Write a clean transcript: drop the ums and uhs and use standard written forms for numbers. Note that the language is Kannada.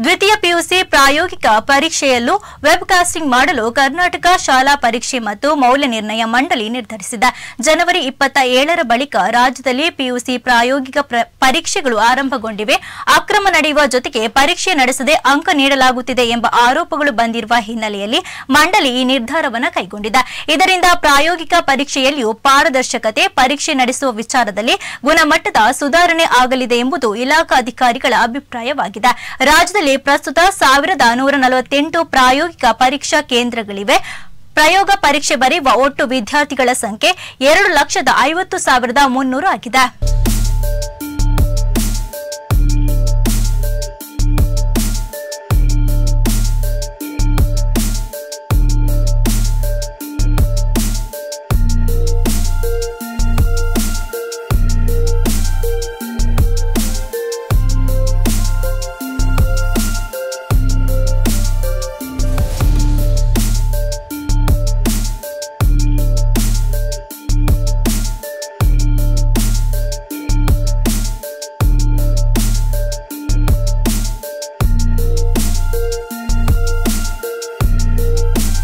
ದ್ವಿತೀಯ ಪಿಯುಸಿ ಪ್ರಾಯೋಗಿಕ ಪರೀಕ್ಷೆಯಲ್ಲೂ ವೆಬ್ಕಾಸ್ಟಿಂಗ್ ಮಾಡಲು ಕರ್ನಾಟಕ ಶಾಲಾ ಪರೀಕ್ಷೆ ಮತ್ತು ಮೌಲ್ಯ ನಿರ್ಣಯ ಮಂಡಳಿ ನಿರ್ಧರಿಸಿದೆ. ಜನವರಿ 27ರ ಬಳಿಕ ರಾಜ್ಯದಲ್ಲಿ ಪಿಯುಸಿ ಪ್ರಾಯೋಗಿಕ ಪರೀಕ್ಷೆಗಳು ಆರಂಭಗೊಂಡಿವೆ. ಅಕ್ರಮ ನಡೆಯುವ ಜೊತೆಗೆ ಪರೀಕ್ಷೆ ನಡೆಸದೆ ಅಂಕ ನೀಡಲಾಗುತ್ತಿದೆ ಎಂಬ ಆರೋಪಗಳು ಬಂದಿರುವ ಹಿನ್ನೆಲೆಯಲ್ಲಿ ಮಂಡಳಿ ಈ ನಿರ್ಧಾರವನ್ನು ಕೈಗೊಂಡಿದೆ. ಇದರಿಂದ ಪ್ರಾಯೋಗಿಕ ಪರೀಕ್ಷೆಯಲ್ಲಿಯೂ ಪಾರದರ್ಶಕತೆ, ಪರೀಕ್ಷೆ ನಡೆಸುವ ವಿಚಾರದಲ್ಲಿ ಗುಣಮಟ್ಟದ ಸುಧಾರಣೆ ಆಗಲಿದೆ ಎಂಬುದು ಇಲಾಖಾಧಿಕಾರಿಗಳ ಅಭಿಪ್ರಾಯವಾಗಿದೆ. ರಾಜ್ಯದಲ್ಲಿ ಪ್ರಸ್ತುತ 1148 ಪ್ರಾಯೋಗಿಕ ಪರೀಕ್ಷಾ ಕೇಂದ್ರಗಳಿವೆ. ಪ್ರಯೋಗ ಪರೀಕ್ಷೆ ಬರೆಯುವ ಒಟ್ಟು ವಿದ್ಯಾರ್ಥಿಗಳ ಸಂಖ್ಯೆ 2,50,300 ಆಗಿದೆ.